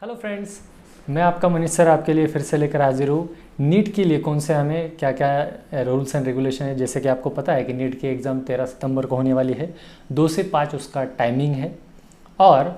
Hello friends, मैं आपका Manish sir आपके लिए फिर से लेकर हाजिर हूँ। नीट के लिए कौन से हमें क्या क्या रूल्स एंड रेगुलेशन है। जैसे कि आपको पता है कि नीट की एग्ज़ाम 13 सितंबर को होने वाली है। 2 से 5 उसका टाइमिंग है और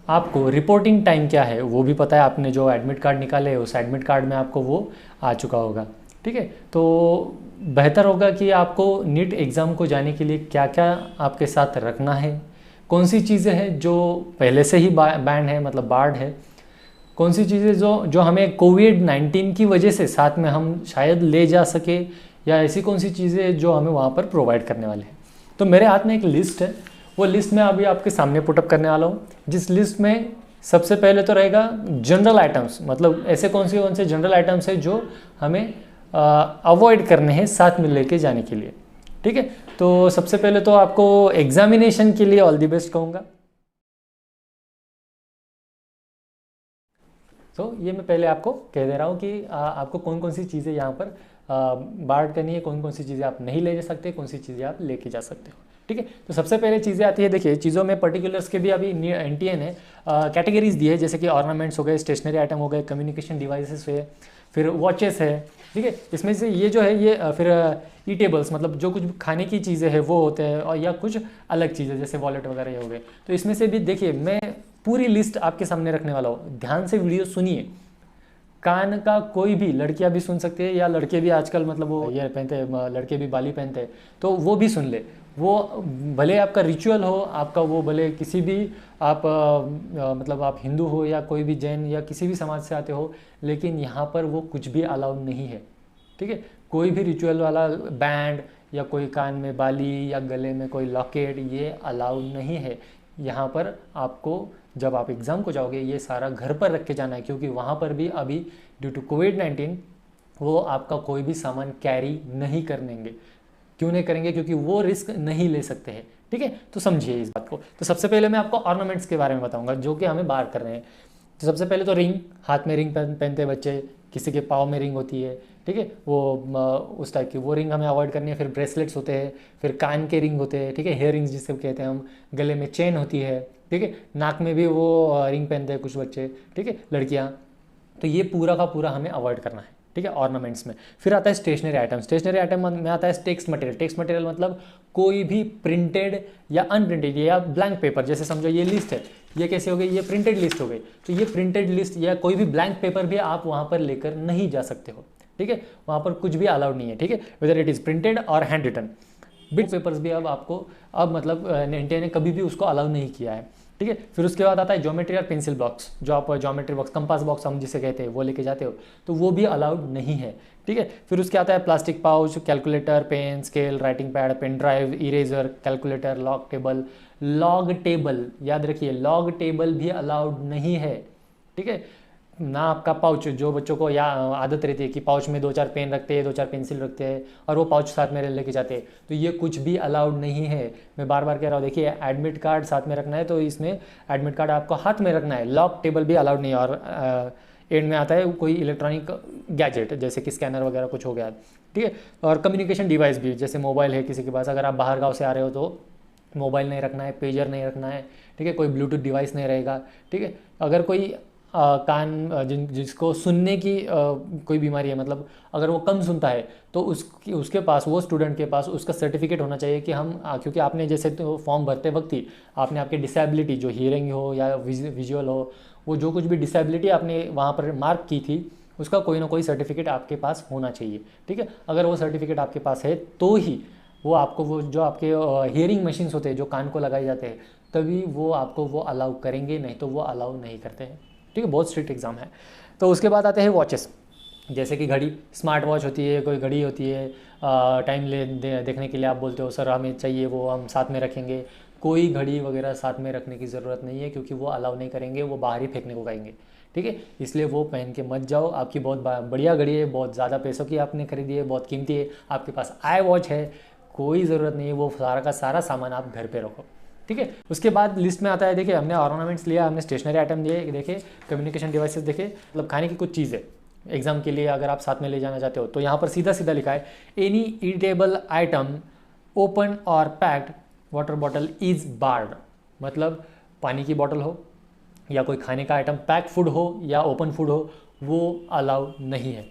आपको रिपोर्टिंग टाइम क्या है वो भी पता है। आपने जो एडमिट कार्ड निकाले है उस एडमिट कार्ड में आपको वो आ चुका होगा। ठीक है, तो बेहतर होगा कि आपको नीट एग्ज़ाम को जाने के लिए क्या क्या आपके साथ रखना है, कौन सी चीज़ें हैं जो पहले से ही बैंड है, मतलब बार्ड है, कौन सी चीज़ें जो जो हमें कोविड-19 की वजह से साथ में हम शायद ले जा सके, या ऐसी कौन सी चीज़ें जो हमें वहाँ पर प्रोवाइड करने वाले हैं। तो मेरे हाथ में एक लिस्ट है, वो लिस्ट मैं अभी आपके सामने पुटअप करने वाला हूँ। जिस लिस्ट में सबसे पहले तो रहेगा जनरल आइटम्स, मतलब ऐसे कौन से जनरल आइटम्स है जो हमें अवॉइड करने हैं साथ में लेके जाने के लिए। ठीक है, तो सबसे पहले तो आपको एग्जामिनेशन के लिए ऑल द बेस्ट कहूँगा। तो ये मैं पहले आपको कह दे रहा हूँ कि आपको कौन कौन सी चीज़ें यहाँ पर बार्ड करनी है, कौन कौन सी चीज़ें आप नहीं ले जा सकते, कौन सी चीज़ें आप लेके जा सकते हो। ठीक है, तो सबसे पहले चीज़ें आती है। देखिए, चीज़ों में पर्टिकुलर्स के भी अभी NTN है कैटेगरीज दी है, जैसे कि ऑर्नामेंट्स हो गए, स्टेशनरी आइटम हो गए, कम्युनिकेशन डिवाइसेस है, फिर वॉचेस है। ठीक है, इसमें से ये जो है ये फिर ई टेबल्स, मतलब जो कुछ खाने की चीज़ें हैं वो होते हैं, और या कुछ अलग चीज़ें जैसे वॉलेट वगैरह ये हो गए। तो इसमें से भी देखिए, मैं पूरी लिस्ट आपके सामने रखने वाला हूँ, ध्यान से वीडियो सुनिए। कान का कोई भी, लड़कियां भी सुन सकते हैं या लड़के भी, आजकल मतलब वो ये पहनते हैं, लड़के भी बाली पहनते हैं, तो वो भी सुन ले। वो भले आपका रिचुअल हो, आपका वो भले किसी भी आप मतलब आप हिंदू हो या कोई भी जैन या किसी भी समाज से आते हो, लेकिन यहाँ पर वो कुछ भी अलाउड नहीं है। ठीक है, कोई भी रिचुअल वाला बैंड या कोई कान में बाली या गले में कोई लॉकेट, ये अलाउड नहीं है यहाँ पर। आपको जब आप एग्ज़ाम को जाओगे ये सारा घर पर रख के जाना है, क्योंकि वहाँ पर भी अभी ड्यू टू कोविड-19 वो आपका कोई भी सामान कैरी नहीं करेंगे। क्यों नहीं करेंगे? क्योंकि वो रिस्क नहीं ले सकते हैं। ठीक है, तो समझिए इस बात को। तो सबसे पहले मैं आपको ऑर्नामेंट्स के बारे में बताऊंगा जो कि हमें बाहर कर रहे हैं। तो सबसे पहले तो रिंग, हाथ में रिंग पहनते हैं बच्चे, किसी के पाँव में रिंग होती है। ठीक है, वो उस टाइप की वो रिंग हमें अवॉइड करनी है। फिर ब्रेसलेट्स होते हैं, फिर कान के रिंग होते हैं। ठीक है, हेयर रिंग्स जिससे कहते हैं हम, गले में चेन होती है। ठीक है, नाक में भी वो रिंग पहनते हैं कुछ बच्चे। ठीक है, लड़कियाँ। तो ये पूरा का पूरा हमें अवॉइड करना है। ठीक है, ऑर्नामेंट्स में। फिर आता है स्टेशनरी आइटम। स्टेशनरी आइटम में आता है टेक्स्ट मटेरियल। टेक्स्ट मटेरियल मतलब कोई भी प्रिंटेड या अनप्रिंटेड या ब्लैंक पेपर, जैसे समझो ये लिस्ट है, ये कैसे हो गई, ये प्रिंटेड लिस्ट हो गई। तो ये प्रिंटेड लिस्ट या कोई भी ब्लैंक पेपर भी आप वहाँ पर लेकर नहीं जा सकते हो। ठीक है, वहाँ पर कुछ भी अलाउड नहीं है। ठीक है, वेदर इट इज़ प्रिंटेड और हैंड रिटन। बिट पेपर्स भी अब आपको मतलब NTA ने कभी भी उसको अलाउ नहीं किया है। ठीक है, फिर उसके बाद आता है ज्योमेट्री और पेंसिल बॉक्स, जो आप ज्योमेट्री बॉक्स, कंपास बॉक्स हम जिसे कहते हैं, वो लेके जाते हो, तो वो भी अलाउड नहीं है। ठीक है, फिर उसके आता है plastic pouch, calculator, pen, scale, writing pad, pen drive, eraser, calculator, log table. Log table याद रखिए, लॉग टेबल भी अलाउड नहीं है। ठीक है ना, आपका पाउच, जो बच्चों को या आदत रहती है कि पाउच में 2-4 पेन रखते हैं, 2-4 पेंसिल रखते हैं और वो पाउच साथ में लेके जाते हैं, तो ये कुछ भी अलाउड नहीं है। मैं बार बार कह रहा हूँ, देखिए एडमिट कार्ड साथ में रखना है, तो इसमें एडमिट कार्ड आपको हाथ में रखना है। लॉक टेबल भी अलाउड नहीं है। और एंड में आता है कोई इलेक्ट्रॉनिक गैजेट, जैसे कि स्कैनर वगैरह कुछ हो गया। ठीक है, और कम्युनिकेशन डिवाइस भी, जैसे मोबाइल है किसी के पास, अगर आप बाहर गाँव से आ रहे हो तो मोबाइल नहीं रखना है, पेजर नहीं रखना है। ठीक है, कोई ब्लूटूथ डिवाइस नहीं रहेगा। ठीक है, अगर कोई जिसको सुनने की कोई बीमारी है, मतलब अगर वो कम सुनता है, तो उसके पास, वो स्टूडेंट के पास उसका सर्टिफिकेट होना चाहिए कि हम क्योंकि आपने जैसे तो फॉर्म भरते वक्त ही आपने आपकी डिसेबिलिटी, जो हियरिंग हो या विजुअल हो, वो जो कुछ भी डिसेबिलिटी आपने वहाँ पर मार्क की थी, उसका कोई ना कोई सर्टिफिकेट आपके पास होना चाहिए। ठीक है, अगर वो सर्टिफिकेट आपके पास है तो ही वो आपको, वो जो आपके हियरिंग मशीन्स होते हैं जो कान को लगाए जाते हैं, तभी वो आपको वो अलाउ करेंगे, नहीं तो वो अलाउ नहीं करते हैं। ठीक है, बहुत स्ट्रिक्ट एग्ज़ाम है। तो उसके बाद आते हैं वॉचेस, जैसे कि घड़ी, स्मार्ट वॉच होती है, कोई घड़ी होती है, टाइम देखने के लिए आप बोलते हो सर हमें चाहिए, वो हम साथ में रखेंगे। कोई घड़ी वगैरह साथ में रखने की ज़रूरत नहीं है, क्योंकि वो अलाउ नहीं करेंगे, वो बाहर ही फेंकने को कहेंगे। ठीक है, इसलिए वो पहन के मत जाओ। आपकी बहुत बढ़िया घड़ी है, बहुत ज़्यादा पैसों की आपने खरीदी है, बहुत कीमती है, आपके पास आई वॉच है, कोई ज़रूरत नहीं है, वो सारा का सारा सामान आप घर पे रखो। ठीक है, उसके बाद लिस्ट में आता है, देखिए हमने ऑर्नामेंट्स लिया, हमने स्टेशनरी आइटम लिए, देखिए कम्युनिकेशन डिवाइसेस, देखिए मतलब खाने की कुछ चीज़ें एग्जाम के लिए अगर आप साथ में ले जाना चाहते हो, तो यहाँ पर सीधा सीधा लिखा है, एनी ईटेबल आइटम ओपन और packed water bottle is barred. मतलब पानी की बॉटल हो, या कोई खाने का आइटम पैक फूड हो या ओपन फूड हो, वो अलाउड नहीं है,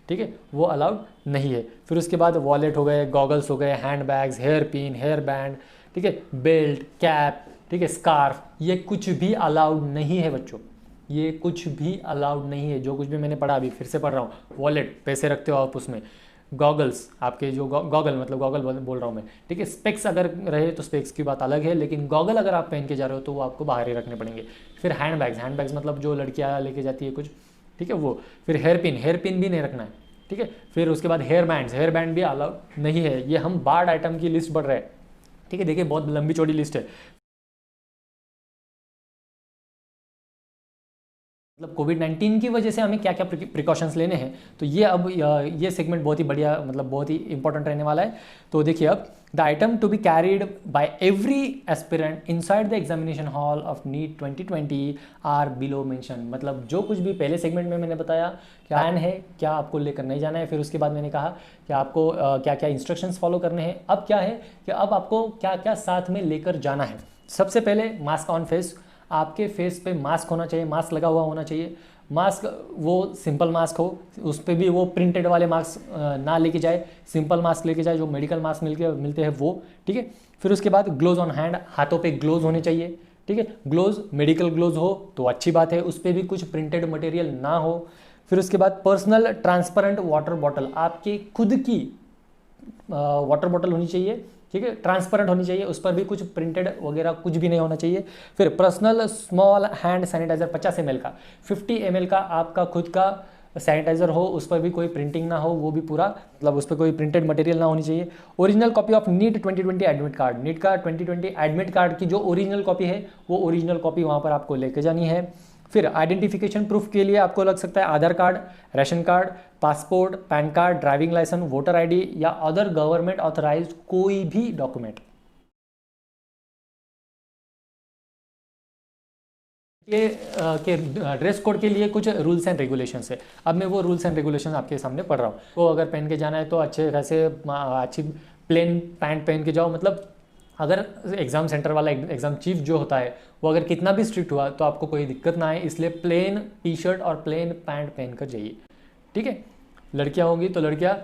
ठीक है, वो अलाउड नहीं है। फिर उसके बाद वॉलेट हो गए, गॉगल्स हो गए, hand bags, hair pin, hair band, ठीक है, बेल्ट, कैप, ठीक है, स्कार्फ, ये कुछ भी अलाउड नहीं है बच्चों, ये कुछ भी अलाउड नहीं है। जो कुछ भी मैंने पढ़ा, अभी फिर से पढ़ रहा हूँ, वॉलेट पैसे रखते हो आप उसमें, गॉगल्स आपके जो गॉगल मतलब गॉगल बोल रहा हूँ मैं, ठीक है, स्पेक्स अगर रहे तो स्पेक्स की बात अलग है, लेकिन गॉगल अगर आप पहन के जा रहे हो तो वो आपको बाहर ही रखने पड़ेंगे। फिर हैंड बैग्स मतलब जो लड़कियाँ लेके जाती है कुछ, ठीक है, वो। फिर हेयर पिन भी नहीं रखना है, ठीक है। फिर उसके बाद हेयर बैंड भी अलाउड नहीं है। ये हम बार्ड आइटम की लिस्ट बढ़ रहे हैं, ठीक है, देखिए बहुत लंबी चौड़ी लिस्ट है। मतलब कोविड-19 की वजह से हमें क्या क्या प्रिकॉशंस लेने हैं, तो ये अब ये सेगमेंट बहुत ही बढ़िया, मतलब बहुत ही इंपॉर्टेंट रहने वाला है। तो देखिए अब, the item to be carried by every aspirant inside the examination hall of NEET 2020 are below mention. मतलब जो कुछ भी पहले सेगमेंट में मैंने बताया क्या प्लान है, क्या आपको लेकर नहीं जाना है, फिर उसके बाद मैंने कहा कि आपको क्या क्या इंस्ट्रक्शंस फॉलो करने हैं। अब क्या है कि अब आपको क्या क्या साथ में लेकर जाना है। सबसे पहले मास्क ऑन फेस, आपके फेस पे मास्क होना चाहिए, मास्क लगा हुआ होना चाहिए। मास्क वो सिंपल मास्क हो, उस पर भी वो प्रिंटेड वाले मास्क ना लेके जाए, सिंपल मास्क लेके जाए, जो मेडिकल मास्क मिलते हैं वो, ठीक है। फिर उसके बाद ग्लोव्स ऑन हैंड, हाथों पे ग्लोव्स होने चाहिए, ठीक है। ग्लोव्स मेडिकल ग्लोव्स हो तो अच्छी बात है, उस पर भी कुछ प्रिंटेड मटेरियल ना हो। फिर उसके बाद पर्सनल ट्रांसपेरेंट वाटर बॉटल, आपकी खुद की वाटर बॉटल होनी चाहिए, ठीक है, ट्रांसपेरेंट होनी चाहिए, उस पर भी कुछ प्रिंटेड वगैरह कुछ भी नहीं होना चाहिए। फिर personal small hand sanitizer 50 ml का, 50 ml का आपका खुद का सैनिटाइजर हो, उस पर भी कोई प्रिंटिंग ना हो, वो भी पूरा मतलब उस पर कोई प्रिंटेड मटेरियल ना होनी चाहिए। Original copy of NEET 2020 admit card, NEET का 2020 एडमिट कार्ड की जो ओरिजिनल कॉपी है वो ओरिजिनल कॉपी वहाँ पर आपको लेके जानी है। फिर आइडेंटिफिकेशन प्रूफ के लिए आपको लग सकता है Aadhaar card, ration card, passport, PAN card, driving licence, voter ID या अदर गवर्नमेंट ऑथराइज्ड कोई भी डॉक्यूमेंट। के ड्रेस कोड के लिए कुछ रूल्स एंड रेगुलेशंस है। अब मैं वो रूल्स एंड रेगुलेशंस आपके सामने पढ़ रहा हूँ। तो अगर पहन के जाना है तो अच्छे खासे अच्छी प्लेन पैंट पहन के जाओ। मतलब अगर एग्ज़ाम सेंटर वाला एग्ज़ाम चीफ जो होता है वो अगर कितना भी स्ट्रिक्ट हुआ तो आपको कोई दिक्कत ना आए, इसलिए प्लेन टी शर्ट और प्लेन पैंट पहन कर जाइए, ठीक है। लड़कियां होंगी तो लड़कियां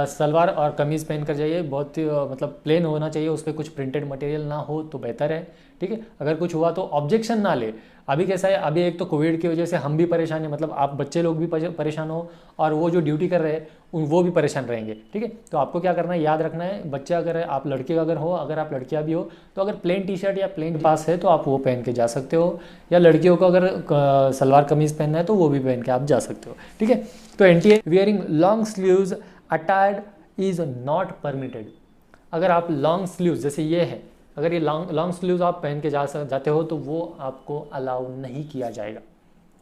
सलवार और कमीज़ पहन कर जाइए, बहुत मतलब प्लेन होना चाहिए, उस पर कुछ प्रिंटेड मटेरियल ना हो तो बेहतर है, ठीक है। अगर कुछ हुआ तो ऑब्जेक्शन ना ले। अभी कैसा है, अभी एक तो कोविड की वजह से हम भी परेशान हैं, मतलब आप बच्चे लोग भी परेशान हो और वो जो ड्यूटी कर रहे हैं वो भी परेशान रहेंगे, ठीक है। तो आपको क्या करना है, याद रखना है, बच्चे अगर आप लड़के अगर हो, अगर आप लड़कियां भी हो तो अगर प्लेन टी शर्ट या प्लेन पास है तो आप वो पहन के जा सकते हो, या लड़कियों को अगर सलवार कमीज़ पहनना है तो वो भी पहन के आप जा सकते हो, ठीक है। तो NTA wearing long sleeves attired is not permitted. अगर आप लॉन्ग स्लीव्स जैसे ये है, अगर ये लॉन्ग स्लीव्स आप पहन के जाते हो तो वो आपको अलाउ नहीं किया जाएगा,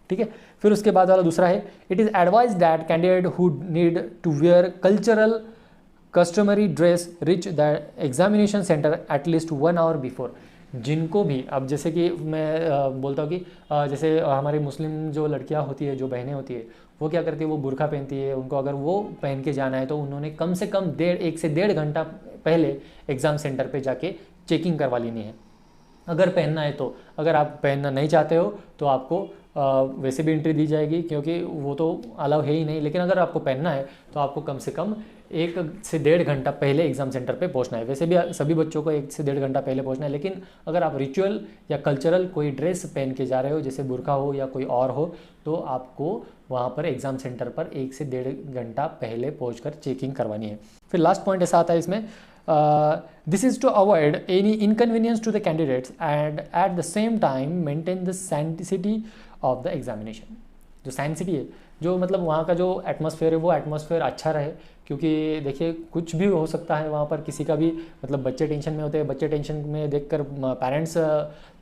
ठीक है। फिर उसके बाद वाला दूसरा है, it is advise that candidate who need to wear cultural customary dress reach the examination centre at least 1 hour before. जिनको भी, अब जैसे कि मैं बोलता हूँ कि जैसे हमारे मुस्लिम जो लड़कियाँ होती है, जो बहनें होती है, वो क्या करती है, वो बुरखा पहनती है, उनको अगर वो पहन के जाना है तो उन्होंने कम से कम 1 से 1.5 घंटा पहले एग्ज़ाम सेंटर पे जाके चेकिंग करवा लेनी है अगर पहनना है तो। अगर आप पहनना नहीं चाहते हो तो आपको वैसे भी एंट्री दी जाएगी, क्योंकि वो तो अलाउ है ही नहीं, लेकिन अगर आपको पहनना है तो आपको कम से कम 1 से 1.5 घंटा पहले एग्ज़ाम सेंटर पे पहुंचना है। वैसे भी सभी बच्चों को 1 से 1.5 घंटा पहले पहुंचना है, लेकिन अगर आप रिचुअल या कल्चरल कोई ड्रेस पहन के जा रहे हो, जैसे बुरखा हो या कोई और हो, तो आपको वहाँ पर एग्ज़ाम सेंटर पर 1 से 1.5 घंटा पहले पहुँच चेकिंग करवानी है। फिर लास्ट पॉइंट ऐसा आता है इसमें, this is to avoid any inconvenience to the candidates and at the same time maintain the sanctity of the examination। जो sanctity है, जो मतलब वहाँ का जो एटमॉस्फेयर है वो एटमॉस्फेयर अच्छा रहे, क्योंकि देखिए कुछ भी हो सकता है वहाँ पर, किसी का भी मतलब बच्चे टेंशन में होते हैं, बच्चे टेंशन में देखकर पेरेंट्स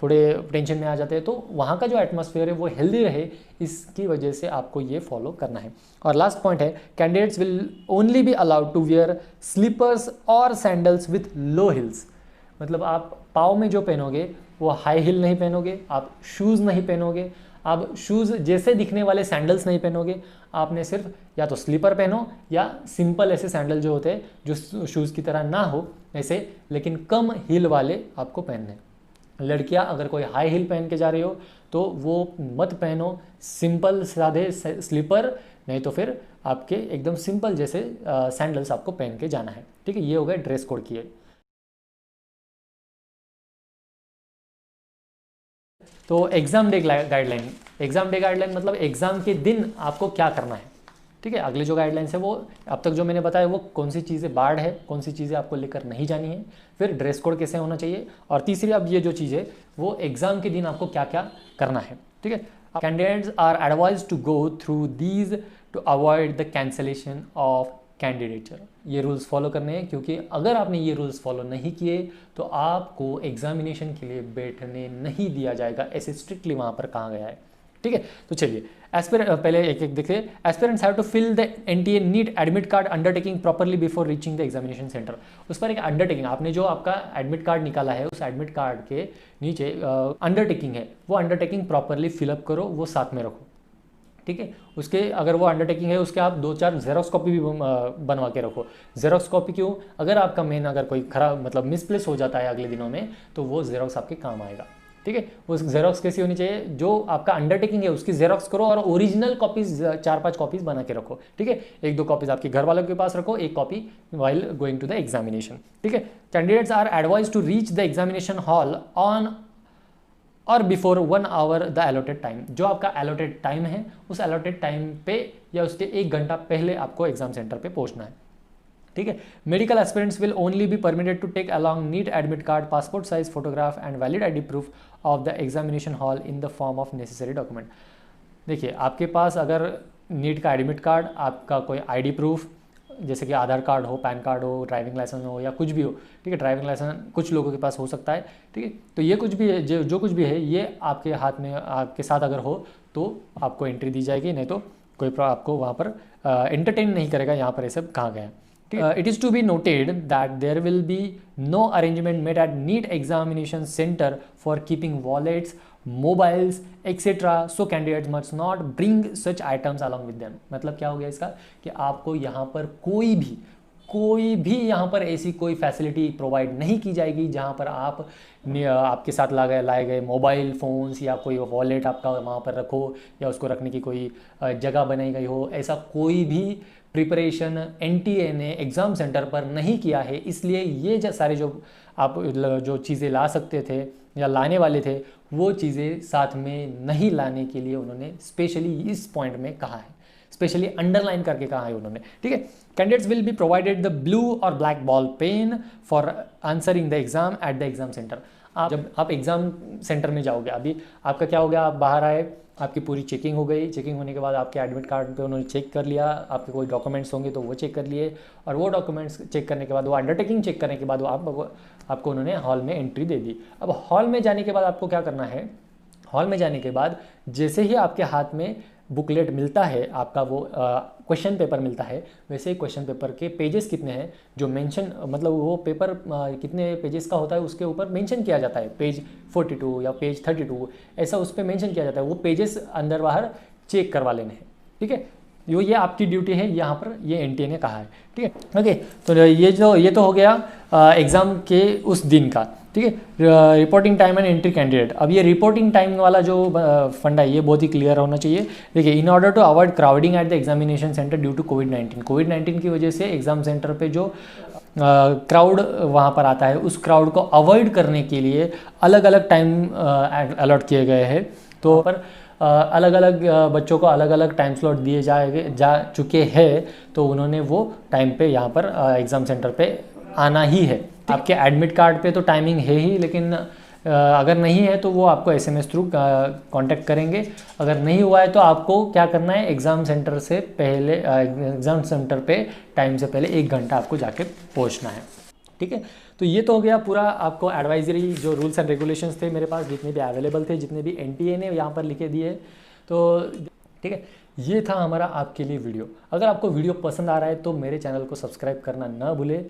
थोड़े टेंशन में आ जाते हैं, तो वहाँ का जो एटमॉस्फेयर है वो हेल्दी रहे, इसकी वजह से आपको ये फॉलो करना है। और लास्ट पॉइंट है, candidates will only be allowed to wear slippers और सैंडल्स विथ लो हिल्स। मतलब आप पाँव में जो पहनोगे वो हाई हिल नहीं पहनोगे, आप शूज़ नहीं पहनोगे, आप शूज़ जैसे दिखने वाले सैंडल्स नहीं पहनोगे, आपने सिर्फ या तो स्लीपर पहनो या सिंपल ऐसे सैंडल जो होते हैं जो शूज़ की तरह ना हो ऐसे, लेकिन कम हील वाले आपको पहनने, लड़कियां अगर कोई हाई हील पहन के जा रही हो तो वो मत पहनो, सिंपल सादे स्लीपर, नहीं तो फिर आपके एकदम सिंपल जैसे सैंडल्स आपको पहन के जाना है। ठीक है, ये हो गया ड्रेस कोड की है। तो exam day guideline, exam day guideline मतलब एग्जाम के दिन आपको क्या करना है। ठीक है, अगले जो गाइडलाइंस है वो अब तक जो मैंने बताया वो कौन सी चीज़ें बार्ड है, कौन सी चीज़ें आपको लेकर नहीं जानी है, फिर ड्रेस कोड कैसे होना चाहिए, और तीसरी अब ये जो चीज़ है वो एग्जाम के दिन आपको क्या क्या करना है। ठीक है, candidates are advise to go through these to avoid the cancellation of candidature. ये रूल्स फॉलो करने हैं, क्योंकि अगर आपने ये रूल्स फॉलो नहीं किए तो आपको एग्जामिनेशन के लिए बैठने नहीं दिया जाएगा, ऐसे स्ट्रिक्टली वहाँ पर कहा गया है। ठीक है, तो चलिए पहले एक एक देखिए। Aspirants have to fill the NTA NEET admit card undertaking properly before reaching the examination centre. उस पर एक अंडरटेकिंग, आपने जो आपका एडमिट कार्ड निकाला है उस एडमिट कार्ड के नीचे अंडरटेकिंग है, वो अंडरटेकिंग प्रॉपरली फिलअप करो, वो साथ में रखो। ठीक है, उसके अगर वो अंडरटेकिंग है उसके आप 2-4 जेरोक्स कॉपी भी बनवा के रखो। जेरोक्स कॉपी क्यों, अगर आपका मेन अगर कोई खराब मतलब मिसप्लेस हो जाता है अगले दिनों में तो वो जेरोक्स आपके काम आएगा। ठीक है, उस जेरोक्स कैसी होनी चाहिए, जो आपका अंडरटेकिंग है उसकी जेरोक्स करो और ओरिजिनल कॉपीज 4-5 कॉपीज बना के रखो। ठीक है, 1-2 कॉपीज आपके घर वालों के पास रखो, 1 copy while going to the examination. ठीक है, candidates are advise to reach the examination hall on or before 1 hour the allotted time. जो आपका अलॉटेड टाइम है उस अलॉटेड टाइम पे या उसके 1 घंटा पहले आपको एग्जाम सेंटर पे पहुंचना है। ठीक है, medical aspirants will only be permitted to take along NEET admit card, passport size photograph and valid ID proof of the examination hall in the form of necessary document. देखिए, आपके पास अगर NEET का admit card, आपका कोई ID proof जैसे कि आधार card हो, pan card हो, ड्राइविंग लाइसेंस हो या कुछ भी हो। ठीक है, ड्राइविंग लाइसेंस कुछ लोगों के पास हो सकता है। ठीक है, तो ये कुछ भी है, जो कुछ भी है ये आपके हाथ में आपके साथ अगर हो तो आपको एंट्री दी जाएगी, नहीं तो कोई आपको वहाँ पर एंटरटेन नहीं करेगा। यहाँ पर ये सब कहा गया है। It is to be noted that there will be no arrangement made at NEET examination center for keeping wallets, mobiles, etc. So candidates must not bring such items along with them। मतलब क्या हो गया इसका कि आपको यहाँ पर कोई भी यहाँ पर ऐसी कोई फैसिलिटी प्रोवाइड नहीं की जाएगी जहाँ पर आपके साथ लाए गए मोबाइल फ़ोन्स या कोई वॉलेट आपका वहाँ पर रखो या उसको रखने की कोई जगह बनाई गई हो। ऐसा कोई भी प्रिपरेशन एनटीए ने एग्ज़ाम सेंटर पर नहीं किया है। इसलिए ये सारे जो आप जो चीज़ें ला सकते थे या लाने वाले थे वो चीज़ें साथ में नहीं लाने के लिए उन्होंने स्पेशली इस पॉइंट में कहा है, स्पेशली अंडरलाइन करके कहा है उन्होंने। ठीक है, candidates will be provided the blue or black ball pen for answering the exam at the exam centre. जब आप एग्जाम सेंटर में जाओगे, अभी आपका क्या हो गया, आप बाहर आए, आपकी पूरी चेकिंग हो गई। चेकिंग होने के बाद आपके एडमिट कार्ड पे उन्होंने चेक कर लिया, आपके कोई डॉक्यूमेंट्स होंगे तो वो चेक कर लिए, और वो डॉक्यूमेंट्स चेक करने के बाद, वो अंडरटेकिंग चेक करने के बाद आपको उन्होंने हॉल में एंट्री दे दी। अब हॉल में जाने के बाद आपको क्या करना है, हॉल में जाने के बाद जैसे ही आपके हाथ में बुकलेट मिलता है, आपका वो क्वेश्चन पेपर मिलता है, वैसे ही क्वेश्चन पेपर के पेजेस कितने हैं जो मेंशन, मतलब वो पेपर कितने पेजेस का होता है उसके ऊपर मेंशन किया जाता है, पेज 42 या पेज 32 ऐसा उस पर मेंशन किया जाता है। वो पेजेस अंदर बाहर चेक करवा लेने हैं। ठीक है, ये आपकी ड्यूटी है, यहाँ पर ये एनटीए ने कहा है। ठीक है, ओके, तो ये तो हो गया एग्ज़ाम के उस दिन का। ठीक है, reporting time and entry candidate. अब ये रिपोर्टिंग टाइम वाला जो फंडा है ये बहुत ही क्लियर होना चाहिए। देखिए, in order to avoid crowding at the examination centre due to कोविड-19 की वजह से एग्जाम सेंटर पे जो क्राउड वहाँ पर आता है उस क्राउड को अवॉइड करने के लिए अलग अलग टाइम अलॉट किए गए हैं। तो पर अलग अलग बच्चों को अलग अलग टाइम स्लॉट दिए जा चुके हैं, तो उन्होंने वो टाइम पे यहाँ पर एग्ज़ाम सेंटर पे आना ही है। आपके एडमिट कार्ड पे तो टाइमिंग है ही, लेकिन अगर नहीं है तो वो आपको एसएमएस थ्रू कांटेक्ट करेंगे। अगर नहीं हुआ है तो आपको क्या करना है, एग्ज़ाम सेंटर से पहले एग्ज़ाम सेंटर पे टाइम से पहले 1 घंटा आपको जाके पहुंचना है। ठीक है, तो ये तो हो गया पूरा आपको एडवाइजरी, जो रूल्स एंड रेगुलेशंस थे मेरे पास, जितने भी अवेलेबल थे, जितने भी एनटीए ने यहाँ पर लिखे दिए। तो ठीक है, ये था हमारा आपके लिए वीडियो। अगर आपको वीडियो पसंद आ रहा है तो मेरे चैनल को सब्सक्राइब करना ना भूलें,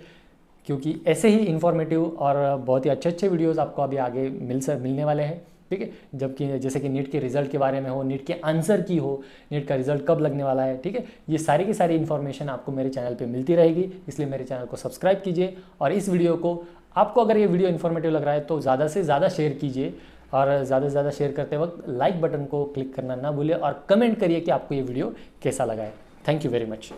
क्योंकि ऐसे ही इन्फॉर्मेटिव और बहुत ही अच्छे वीडियोज़ आपको अभी आगे मिलने वाले हैं। ठीक है, जबकि जैसे कि नीट के रिजल्ट के बारे में हो, नीट के आंसर की हो, नीट का रिजल्ट कब लगने वाला है। ठीक है, ये सारी की सारी इन्फॉर्मेशन आपको मेरे चैनल पे मिलती रहेगी, इसलिए मेरे चैनल को सब्सक्राइब कीजिए और इस वीडियो को आपको अगर ये वीडियो इन्फॉर्मेटिव लग रहा है तो ज़्यादा से ज़्यादा शेयर कीजिए, और ज़्यादा से ज़्यादा शेयर करते वक्त लाइक बटन को क्लिक करना ना भूलिए, और कमेंट करिए कि आपको ये वीडियो कैसा लगा है। Thank you very much.